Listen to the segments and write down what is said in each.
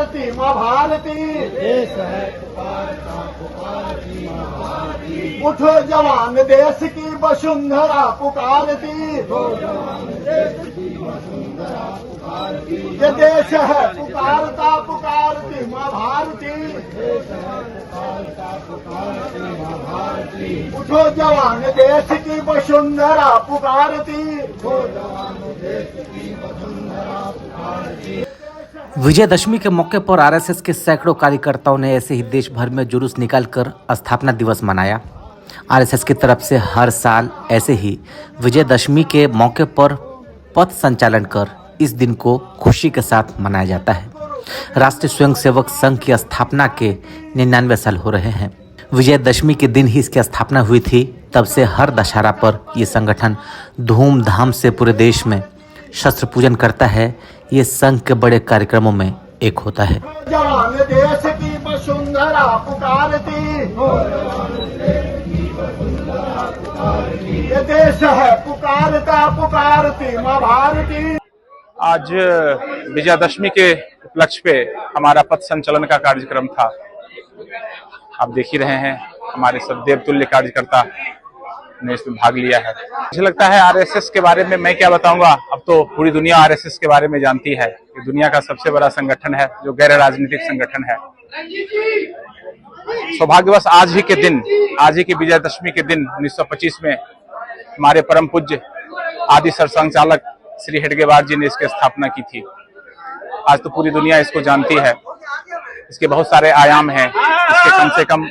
पुकारती माँ भारती, देश है पुकारता पुकारती माँ भारती। उठो जवान देश की वसुंधरा पुकारती, उठो जवान देश की वसुंधरा पुकारती। ये देश है पुकारता पुकारती माँ भारती, देश है पुकारता पुकारती माँ भारती। उठो जवान देश की वसुंधरा पुकारती। उठो जवान देश की वसुंधरा पुकारती। विजयदशमी के मौके पर आरएसएस के सैकड़ों कार्यकर्ताओं ने ऐसे ही देश भर में जुलूस निकालकर स्थापना दिवस मनाया। आरएसएस की तरफ से हर साल ऐसे ही विजयदशमी के मौके पर पथ संचालन कर इस दिन को खुशी के साथ मनाया जाता है। राष्ट्रीय स्वयंसेवक संघ की स्थापना के 99 साल हो रहे हैं। विजयदशमी के दिन ही इसकी स्थापना हुई थी। तब से हर दशहरा पर ये संगठन धूमधाम से पूरे देश में शस्त्र पूजन करता है। ये संघ के बड़े कार्यक्रमों में एक होता है। जवान देश की वसुंधरा पुकारती, ये देश है पुकारता पुकारती माँ भारती। आज विजयादशमी के उपलक्ष्य पे हमारा पथ संचलन का कार्यक्रम था। आप देख ही रहे हैं, हमारे सब देवतुल्य कार्यकर्ता ने इसमें भाग लिया है। मुझे लगता है आरएसएस के बारे में मैं क्या बताऊंगा, अब तो पूरी दुनिया आरएसएस के बारे में जानती है। ये दुनिया का सबसे बड़ा संगठन है जो गैर राजनीतिक संगठन है। सौभाग्यवश आज ही के दिन, आज ही की विजयादशमी के दिन 1925 में हमारे परम पूज्य आदि सरसंघ चालक श्री हेडगेवार जी ने इसकी स्थापना की थी। आज तो पूरी दुनिया इसको जानती है। इसके बहुत सारे आयाम हैं। इसके कम से कम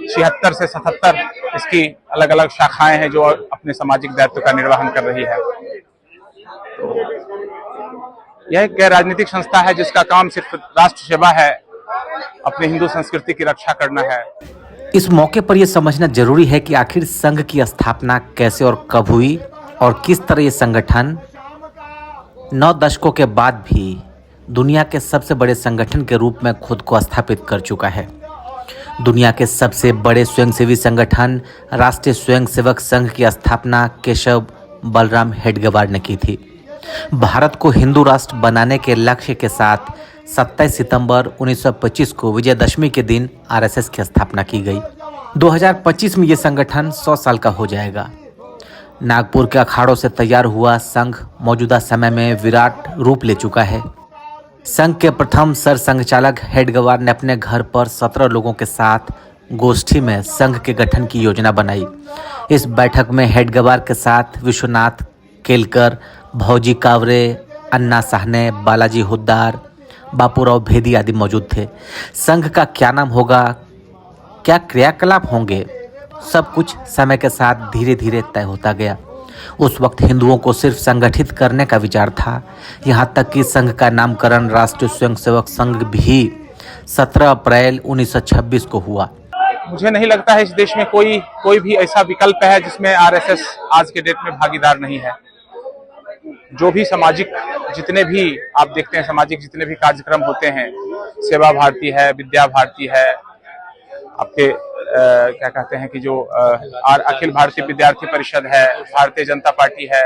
76 से 77 इसकी अलग अलग शाखाएं हैं जो अपने सामाजिक दायित्व का निर्वहन कर रही है। तो यह एक गैर राजनीतिक संस्था है जिसका काम सिर्फ राष्ट्र सेवा है, अपनी हिंदू संस्कृति की रक्षा करना है। इस मौके पर यह समझना जरूरी है कि आखिर संघ की स्थापना कैसे और कब हुई और किस तरह ये संगठन 9 दशकों के बाद भी दुनिया के सबसे बड़े संगठन के रूप में खुद को स्थापित कर चुका है। दुनिया के सबसे बड़े स्वयंसेवी संगठन राष्ट्रीय स्वयंसेवक संघ की स्थापना केशव बलराम हेडगेवार ने की थी। भारत को हिंदू राष्ट्र बनाने के लक्ष्य के साथ 27 सितंबर 1925 को विजयदशमी के दिन आरएसएस की स्थापना की गई। 2025 में ये संगठन 100 साल का हो जाएगा। नागपुर के अखाड़ों से तैयार हुआ संघ मौजूदा समय में विराट रूप ले चुका है। संघ के प्रथम सरसंघ चालक हेडगेवार ने अपने घर पर 17 लोगों के साथ गोष्ठी में संघ के गठन की योजना बनाई। इस बैठक में हेडगेवार के साथ विश्वनाथ केलकर, भौजी कावरे, अन्ना साहने, बालाजी हुद्दार, बापूराव भेदी आदि मौजूद थे। संघ का क्या नाम होगा, क्या क्रियाकलाप होंगे, सब कुछ समय के साथ धीरे धीरे तय होता गया। उस वक्त हिंदुओं को सिर्फ संगठित करने का विचार था। यहाँ तक कि संघ का नामकरण राष्ट्रीय स्वयंसेवक संघ भी 17 अप्रैल 1926 को हुआ। मुझे नहीं लगता है इस देश में कोई भी ऐसा विकल्प है जिसमें आरएसएस आज के डेट में भागीदार नहीं है। जो भी सामाजिक जितने भी आप देखते हैं, सामाजिक जितने भी कार्यक्रम होते हैं, सेवा भारती है, विद्या भारती है, आपके क्या कहते हैं कि जो अखिल भारतीय विद्यार्थी परिषद है, भारतीय जनता पार्टी है,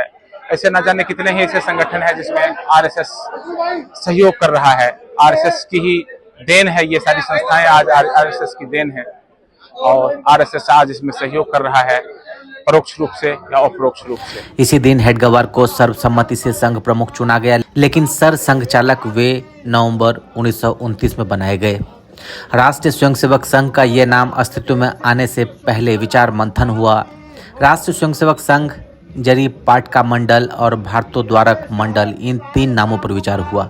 ऐसे न जाने कितने ही ऐसे संगठन है जिसमें आरएसएस सहयोग कर रहा है। आरएसएस की ही देन है, ये सारी संस्थाएं आज आरएसएस की देन है और आरएसएस आज इसमें सहयोग कर रहा है, परोक्ष रूप से या अपरोक्ष रूप से। इसी दिन हेडगेवार को सर्वसम्मति से संघ प्रमुख चुना गया, लेकिन सर संघ चालक वे नवंबर 1929 में बनाए गए। राष्ट्रीय स्वयंसेवक संघ का ये नाम अस्तित्व में आने से पहले विचार मंथन हुआ। राष्ट्रीय स्वयंसेवक संघ, जरी पाटका मंडल और भारतोद्वारक मंडल, इन 3 नामों पर विचार हुआ।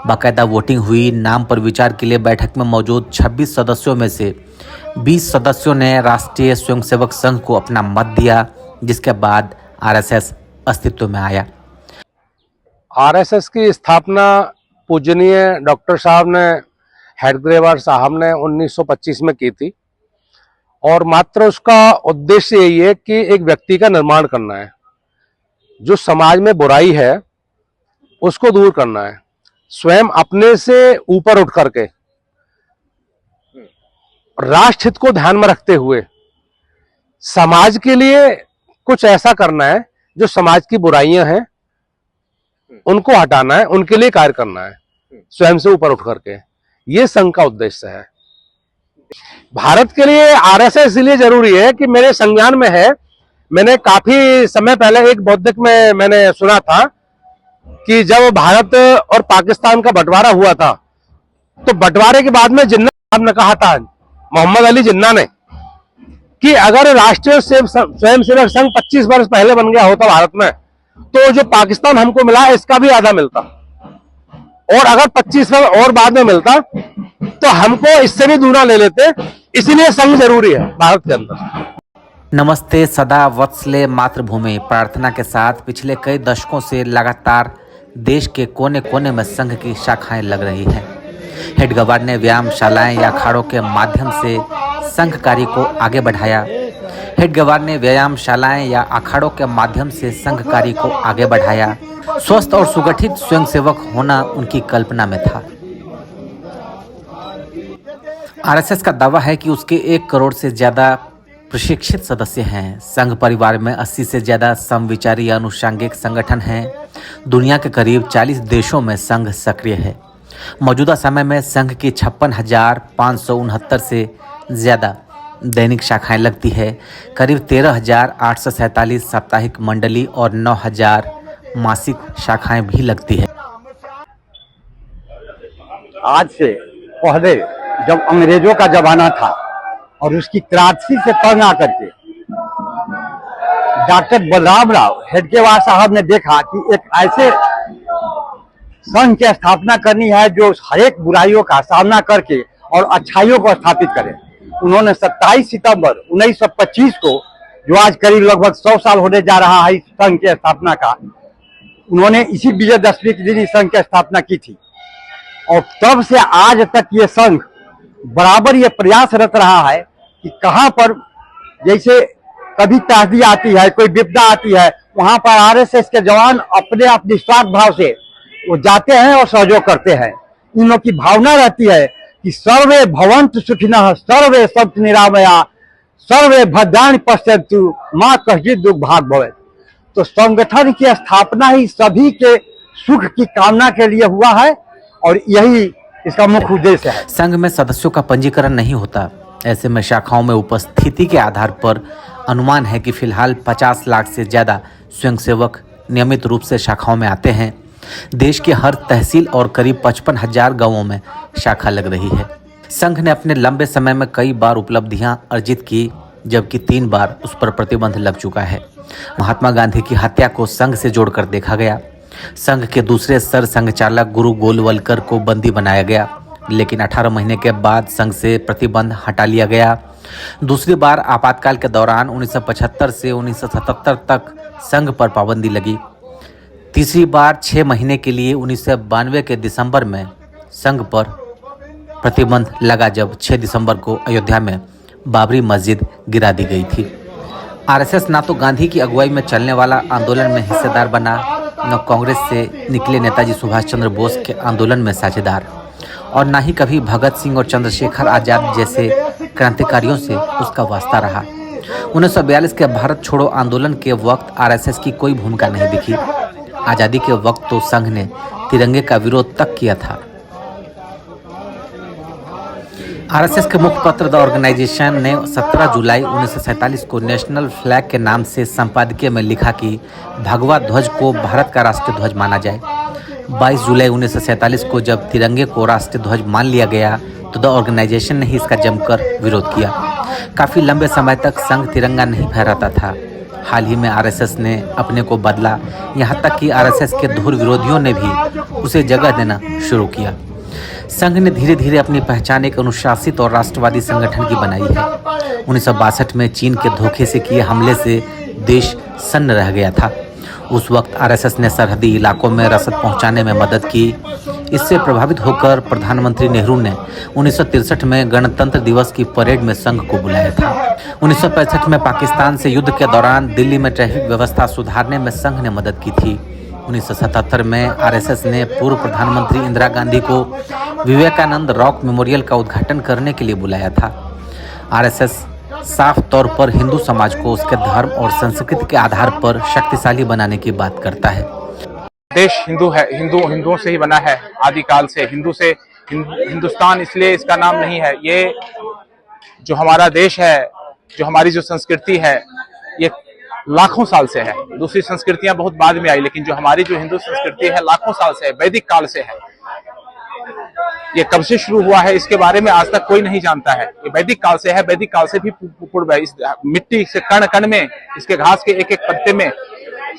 बाकायदा वोटिंग हुई। नाम पर विचार के लिए बैठक में मौजूद 26 सदस्यों में से 20 सदस्यों ने राष्ट्रीय स्वयंसेवक संघ को अपना मत दिया, जिसके बाद आरएसएस अस्तित्व में आया। आरएसएस की स्थापना पूजनीय डॉक्टर साहब ने, हेडगेवार साहब ने 1925 में की थी और मात्र उसका उद्देश्य यही है कि एक व्यक्ति का निर्माण करना है। जो समाज में बुराई है उसको दूर करना है, स्वयं अपने से ऊपर उठ करके राष्ट्र हित को ध्यान में रखते हुए समाज के लिए कुछ ऐसा करना है, जो समाज की बुराइयां हैं उनको हटाना है, उनके लिए कार्य करना है, स्वयं से ऊपर उठ करके। ये संघ का उद्देश्य है। भारत के लिए आरएसएस इसलिए जरूरी है कि मेरे संज्ञान में है। मैंने काफी समय पहले एक बौद्धिक में मैंने सुना था कि जब भारत और पाकिस्तान का बंटवारा हुआ था तो बंटवारे के बाद में जिन्ना साहब ने कहा था, मोहम्मद अली जिन्ना ने, कि अगर राष्ट्रीय स्वयंसेवक संघ 25 वर्ष पहले बन गया होता भारत में तो जो पाकिस्तान हमको मिला इसका भी आधा मिलता, और अगर 25 वर्ष और बाद में मिलता तो हमको इससे भी दूना ले लेते। इसीलिए संघ जरूरी है भारत के अंदर। नमस्ते सदा वत्सले मातृभूमि प्रार्थना के साथ पिछले कई दशकों से लगातार देश के कोने कोने में संघ की शाखाएं लग रही हैं। हेड गवार्ड ने व्यायामशालाएं या अखाड़ों के माध्यम से संघ कार्य को आगे बढ़ाया। हेड गवार्ड ने व्यायामशालाएं या अखाड़ों के माध्यम से संघ कार्य को आगे बढ़ाया। स्वस्थ और सुगठित स्वयंसेवक होना उनकी कल्पना में था। आरएसएस का दावा है कि उसके 1 करोड़ से ज्यादा प्रशिक्षित सदस्य हैं। संघ परिवार में 80 से ज्यादा समविचारी या अनुषांगिक संगठन हैं। दुनिया के करीब 40 देशों में संघ सक्रिय है। मौजूदा समय में संघ की 56,569 से ज्यादा दैनिक शाखाएं लगती है। करीब 13,847 साप्ताहिक मंडली और 9,000 मासिक शाखाएं भी लगती है। आज से पहले जब अंग्रेजों का जमाना था और उसकी क्रांति से तंग आकर के डॉक्टर बलराम राव हेडगेवार साहब ने देखा कि एक ऐसे संघ की स्थापना करनी है जो हर एक बुराइयों का सामना करके और अच्छाइयों को स्थापित करे। उन्होंने 27 सितंबर 1925 को, जो आज करीब लगभग 100 साल होने जा रहा है इस संघ की स्थापना का, उन्होंने इसी विजयदशमी के दिन इस संघ की स्थापना की थी। और तब से आज तक ये संघ बराबर ये प्रयासरत रहा है कि कहां पर जैसे कभी तहदी आती है, कोई विपदा आती है, वहां पर आरएसएस के जवान अपने आप निस्वार्थ भाव से वो जाते हैं और सहयोग करते हैं। इन लोगों की भावना रहती है कि सर्वे भवन्तु सुखिनः, सर्वे सन्तु निरामया, सर्वे भद्राणि पश्यन्तु, मा कश्चित् दुर्भाग् भवेत्। तो संगठन की स्थापना ही सभी के सुख की कामना के लिए हुआ है और यही इसका मुख्य उद्देश्य है। संघ में सदस्यों का पंजीकरण नहीं होता। ऐसे में शाखाओं में उपस्थिति के आधार पर अनुमान है कि फिलहाल 50 लाख से ज्यादा स्वयंसेवक नियमित रूप से शाखाओं में आते हैं। देश के हर तहसील और करीब 55,000 गांवों में शाखा लग रही है। संघ ने अपने लंबे समय में कई बार उपलब्धियां अर्जित की, जबकि 3 बार उस पर प्रतिबंध लग चुका है। महात्मा गांधी की हत्या को संघ से जोड़कर देखा गया। संघ के दूसरे सर संघचालक गुरु गोलवलकर को बंदी बनाया गया, लेकिन 18 महीने के बाद संघ से प्रतिबंध हटा लिया गया। दूसरी बार आपातकाल के दौरान 1975 से 1977 तक संघ पर पाबंदी लगी। तीसरी बार 6 महीने के लिए 1992 के दिसंबर में संघ पर प्रतिबंध लगा, जब 6 दिसंबर को अयोध्या में बाबरी मस्जिद गिरा दी गई थी। आरएसएस ना तो गांधी की अगुवाई में चलने वाला आंदोलन में हिस्सेदार बना, न कांग्रेस से निकले नेताजी सुभाष चंद्र बोस के आंदोलन में साझेदार, और ना ही कभी भगत सिंह और चंद्रशेखर आजाद जैसे क्रांतिकारियों से उसका वास्ता रहा। 1942 के भारत छोड़ो आंदोलन के वक्त आरएसएस की कोई भूमिका नहीं दिखी। आज़ादी के वक्त तो संघ ने तिरंगे का विरोध तक किया था। आरएसएस के मुखपत्र द ऑर्गेनाइजेशन ने 17 जुलाई 1947 को नेशनल फ्लैग के नाम से संपादकीय में लिखा कि भगवा ध्वज को भारत का राष्ट्रीय ध्वज माना जाए। 22 जुलाई 1947 को जब तिरंगे को राष्ट्रीय ध्वज मान लिया गया तो द ऑर्गेनाइजेशन ने ही इसका जमकर विरोध किया। काफ़ी लंबे समय तक संघ तिरंगा नहीं फहराता था। हाल ही में आरएसएस ने अपने को बदला, यहाँ तक कि आरएसएस के धुर विरोधियों ने भी उसे जगह देना शुरू किया। संघ ने धीरे धीरे अपनी पहचान एक अनुशासित और राष्ट्रवादी संगठन की बनाई है। 1962 में चीन के धोखे से किए हमले से देश सन्न रह गया था। उस वक्त आरएसएस ने सरहदी इलाकों में रसद पहुंचाने में मदद की। इससे प्रभावित होकर प्रधानमंत्री नेहरू ने 1963 में गणतंत्र दिवस की परेड में संघ को बुलाया था। 1965 में पाकिस्तान से युद्ध के दौरान दिल्ली में ट्रैफिक व्यवस्था सुधारने में संघ ने मदद की थी। 1977 में आरएसएस ने पूर्व प्रधानमंत्री इंदिरा गांधी को विवेकानंद रॉक मेमोरियल का उद्घाटन करने के लिए बुलाया था। आरएसएस साफ तौर पर हिंदू समाज को उसके धर्म और संस्कृति के आधार पर शक्तिशाली बनाने की बात करता है। देश हिंदू है, हिंदुओं से ही बना है। आदिकाल से हिंदू से हिंदुस्तान इसलिए इसका नाम नहीं है। ये जो हमारा देश है, जो हमारी जो संस्कृति है, ये लाखों साल से है। दूसरी संस्कृतियां बहुत बाद में आई, लेकिन जो हमारी जो हिंदू संस्कृति है लाखों साल से है, वैदिक काल से है। ये कब से शुरू हुआ है इसके बारे में आज तक कोई नहीं जानता है। ये वैदिक काल से है, वैदिक काल से भी पूर्व है। इस मिट्टी से कण कण में, इसके घास के एक एक पत्ते में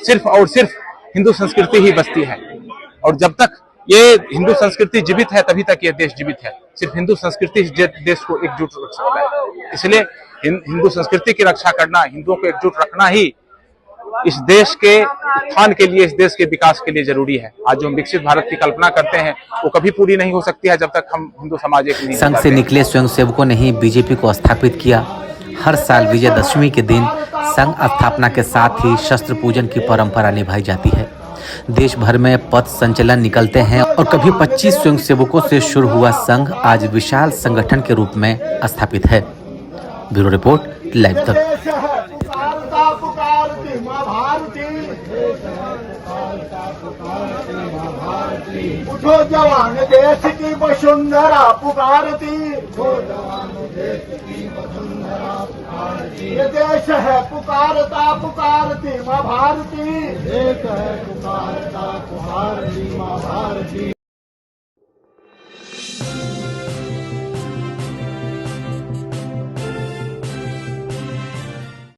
सिर्फ और सिर्फ हिंदू संस्कृति ही बसती है। और जब तक ये हिंदू संस्कृति जीवित है तभी तक ये देश जीवित है। सिर्फ हिंदू संस्कृति देश को एकजुट रख सकता है। इसलिए हिंदू संस्कृति की रक्षा करना, हिंदुओं को एकजुट रखना ही इस देश के उत्थान के लिए, इस देश के विकास के लिए जरूरी है। आज जो हम विकसित भारत की कल्पना करते हैं वो कभी पूरी नहीं हो सकती है जब तक हम हिंदू समाज एक नहीं। संघ से निकले स्वयंसेवकों ने ही बीजेपी को स्थापित किया। हर साल विजयदशमी के दिन संघ स्थापना के साथ ही शस्त्र पूजन की परंपरा निभाई जाती है। देश भर में पथ संचलन निकलते हैं और कभी 25 स्वयंसेवकों से शुरू हुआ संघ आज विशाल संगठन के रूप में स्थापित है। ब्यूरो रिपोर्ट, लाइव तक। पुकारती माँ भारती, उठो जवान देश की वसुंधरा पुकारती, ये देश है पुकारता पुकारती माँ भारती, देश है पुकारता पुकारती माँ भारती।